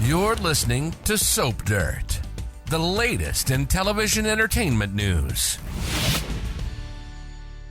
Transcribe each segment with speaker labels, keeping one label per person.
Speaker 1: You're listening to Soap Dirt, the latest in television entertainment news.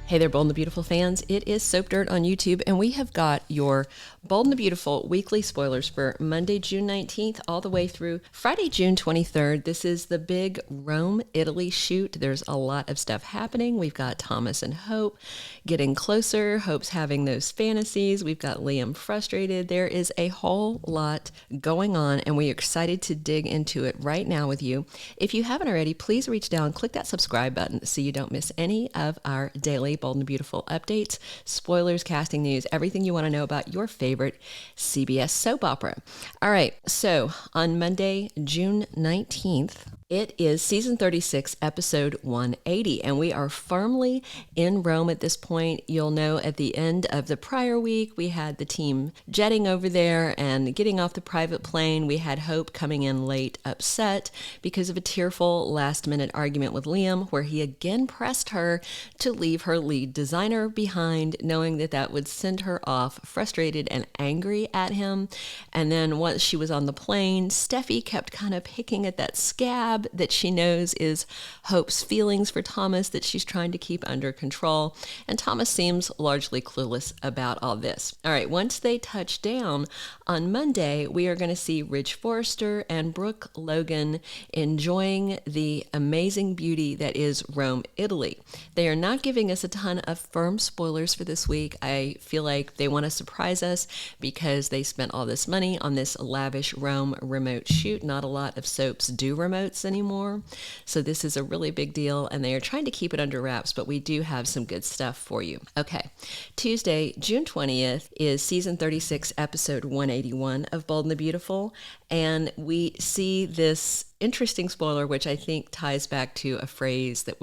Speaker 2: Hey there, Bold and the Beautiful fans. It is Soap Dirt on YouTube, and we have got your Bold and the Beautiful weekly spoilers for Monday, June 19th, all the way through Friday, June 23rd. This is the big Rome, Italy shoot. There's a lot of stuff happening. We've got Thomas and Hope getting closer. Hope's having those fantasies. We've got Liam frustrated. There is a whole lot going on, and we're excited to dig into it right now with you. If you haven't already, please reach down, click that subscribe button so you don't miss any of our daily Bold and Beautiful updates, spoilers, casting news, everything you want to know about your favorite CBS soap opera. All right, so on Monday, June 19th, it is season 36, episode 180, and we are firmly in Rome at this point. You'll know at the end of the prior week, we had the team jetting over there and getting off the private plane. We had Hope coming in late, upset because of a tearful last-minute argument with Liam, where he again pressed her to leave her lead designer behind, knowing that that would send her off frustrated and angry at him. And then once she was on the plane, Steffy kept kind of picking at that scab that she knows is Hope's feelings for Thomas that she's trying to keep under control. And Thomas seems largely clueless about all this. All right, once they touch down on Monday, we are going to see Steffy Forrester and Brooke Logan enjoying the amazing beauty that is Rome, Italy. They are not giving us a ton of firm spoilers for this week. I feel like they want to surprise us because they spent all this money on this lavish Rome remote shoot. Not a lot of soaps do remotes anymore, so this is a really big deal, and they are trying to keep it under wraps, but we do have some good stuff for you. Okay, Tuesday, June 20th is season 36, episode 181 of Bold and the Beautiful, and we see this interesting spoiler, which I think ties back to a phrase that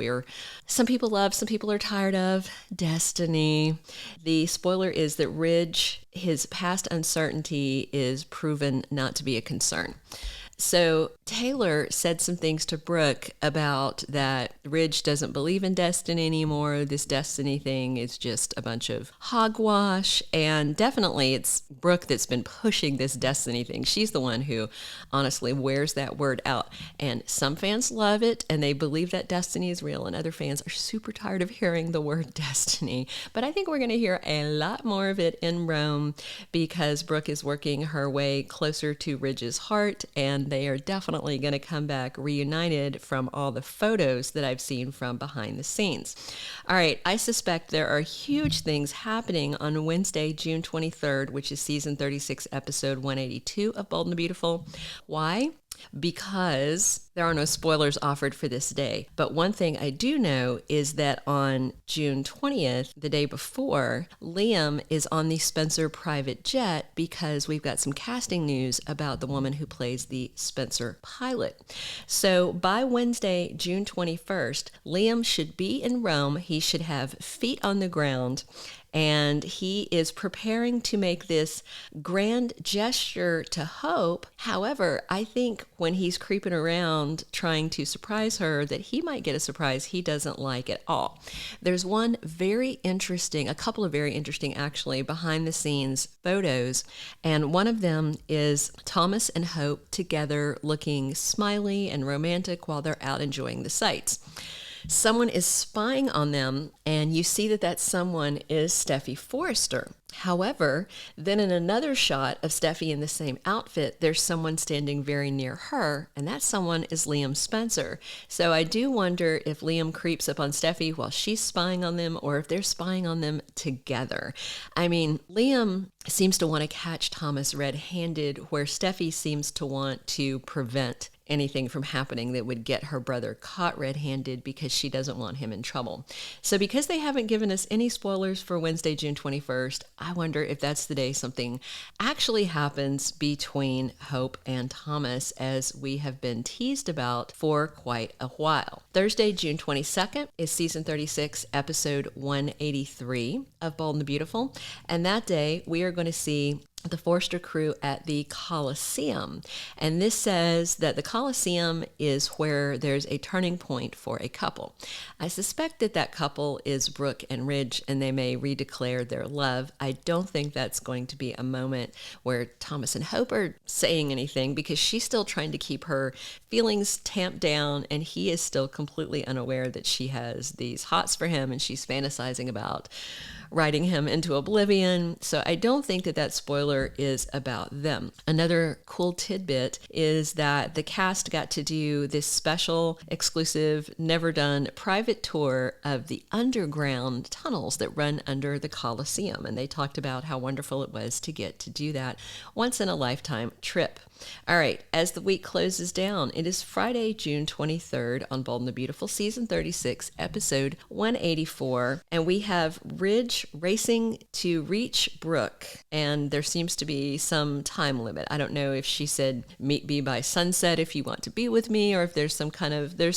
Speaker 2: some people love, some people are tired of, destiny. The spoiler is that Ridge, his past uncertainty is proven not to be a concern. So Taylor said some things to Brooke about that Ridge doesn't believe in destiny anymore. This destiny thing is just a bunch of hogwash. And definitely it's Brooke that's been pushing this destiny thing. She's the one who honestly wears that word out. And some fans love it and they believe that destiny is real. And other fans are super tired of hearing the word destiny. But I think we're going to hear a lot more of it in Rome because Brooke is working her way closer to Ridge's heart, and they are definitely going to come back reunited from all the photos that I've seen from behind the scenes. All right, I suspect there are huge things happening on Wednesday, June 23rd, which is season 36, episode 182 of Bold and the Beautiful. Why? Because there are no spoilers offered for this day. But one thing I do know is that on June 20th, the day before, Liam is on the Spencer private jet because we've got some casting news about the woman who plays the Spencer pilot. So by Wednesday, June 21st, Liam should be in Rome. He should have feet on the ground, and he is preparing to make this grand gesture to Hope. However, I think when he's creeping around trying to surprise her, that he might get a surprise he doesn't like at all. There's a couple of very interesting actually behind the scenes photos, and one of them is Thomas and Hope together looking smiley and romantic while they're out enjoying the sights. Someone is spying on them, and you see that someone is Steffy Forrester. However, then in another shot of Steffy in the same outfit, there's someone standing very near her, and that someone is Liam Spencer. So I do wonder if Liam creeps up on Steffy while she's spying on them, or if they're spying on them together. I mean, Liam seems to want to catch Thomas red-handed, where Steffy seems to want to prevent anything from happening that would get her brother caught red-handed because she doesn't want him in trouble. So because they haven't given us any spoilers for Wednesday, June 21st, I wonder if that's the day something actually happens between Hope and Thomas, as we have been teased about for quite a while. Thursday, June 22nd is season 36, episode 183 of Bold and the Beautiful. And that day we are going to see the Forrester crew at the Coliseum. And this says that the Coliseum is where there's a turning point for a couple. I suspect that that couple is Brooke and Ridge, and they may redeclare their love. I don't think that's going to be a moment where Thomas and Hope are saying anything, because she's still trying to keep her feelings tamped down, and he is still completely unaware that she has these hots for him, and she's fantasizing about riding him into oblivion. So I don't think that that spoiler is about them. Another cool tidbit is that the cast got to do this special, exclusive, never done private tour of the underground tunnels that run under the Coliseum. And they talked about how wonderful it was to get to do that once in a lifetime trip. All right, as the week closes down, it is Friday, June 23rd on Bold and the Beautiful, Season 36, Episode 184, and we have Ridge racing to reach Brooke, and there seems to be some time limit. I don't know if she said, meet me by sunset if you want to be with me, or if there's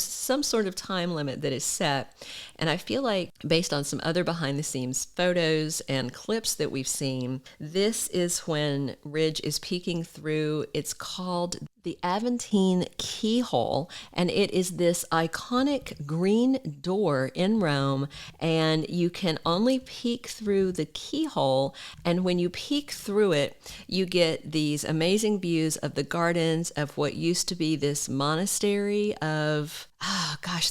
Speaker 2: some sort of time limit that is set. And I feel like, based on some other behind-the-scenes photos and clips that we've seen, this is when Ridge is peeking through. It's called the Aventine Keyhole, and it is this iconic green door in Rome, and you can only peek through the keyhole, and when you peek through it, you get these amazing views of the gardens of what used to be this monastery of,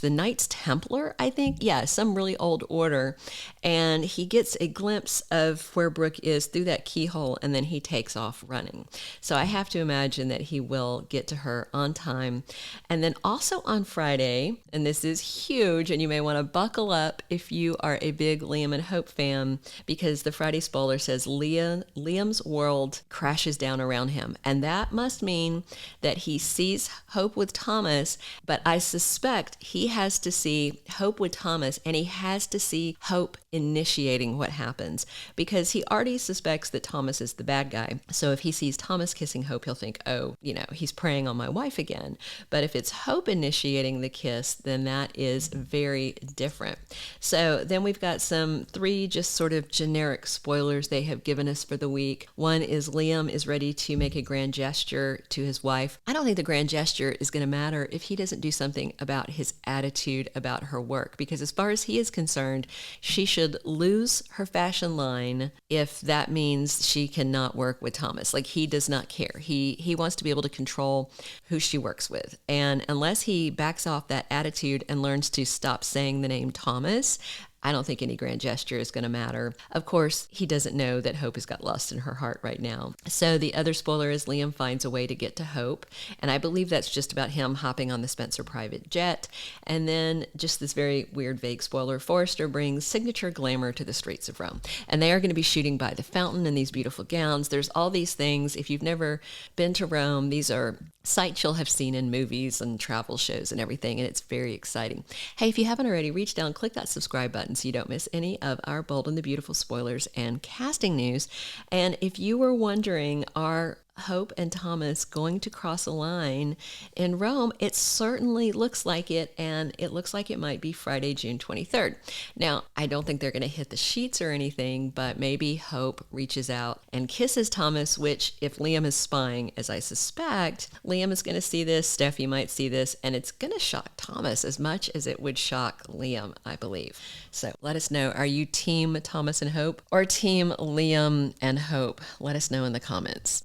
Speaker 2: the Knights Templar, I think. Yeah, some really old order. And he gets a glimpse of where Brooke is through that keyhole, and then he takes off running. So I have to imagine that he will get to her on time. And then also on Friday, and this is huge, and you may want to buckle up if you are a big Liam and Hope fan, because the Friday spoiler says Liam's world crashes down around him. And that must mean that he sees Hope with Thomas, but I suspect he has to see Hope with Thomas, and he has to see Hope initiating what happens, because he already suspects that Thomas is the bad guy. So if he sees Thomas kissing Hope, he'll think, oh, he's preying on my wife again. But if it's Hope initiating the kiss, then that is very different. So then we've got three just sort of generic spoilers they have given us for the week. One is Liam is ready to make a grand gesture to his wife. I don't think the grand gesture is going to matter if he doesn't do something about his attitude about her work, because as far as he is concerned, she should lose her fashion line if that means she cannot work with Thomas. Like, he does not care. He wants to be able to control who she works with. And unless he backs off that attitude and learns to stop saying the name Thomas, I don't think any grand gesture is going to matter. Of course, he doesn't know that Hope has got lust in her heart right now. So the other spoiler is Liam finds a way to get to Hope, and I believe that's just about him hopping on the Spencer private jet. And then just this very weird, vague spoiler, Forrester brings signature glamour to the streets of Rome. And they are going to be shooting by the fountain in these beautiful gowns. There's all these things. If you've never been to Rome, these are sights you'll have seen in movies and travel shows and everything, and it's very exciting. Hey, if you haven't already, reach down, click that subscribe button so you don't miss any of our Bold and the Beautiful spoilers and casting news. And if you were wondering, are Hope and Thomas going to cross a line in Rome? It certainly looks like it, and it looks like it might be Friday, June 23rd. Now, I don't think they're going to hit the sheets or anything, but maybe Hope reaches out and kisses Thomas, which, if Liam is spying, as I suspect, Liam is going to see this, Steffy might see this, and it's going to shock Thomas as much as it would shock Liam, I believe. So let us know, are you team Thomas and Hope or team Liam and Hope? Let us know in the comments.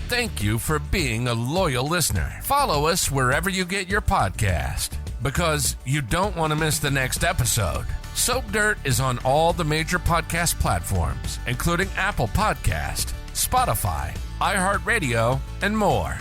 Speaker 1: Thank you for being a loyal listener. Follow us wherever you get your podcast, because you don't want to miss the next episode. Soap Dirt is on all the major podcast platforms, including Apple Podcast, Spotify, iHeartRadio, and more.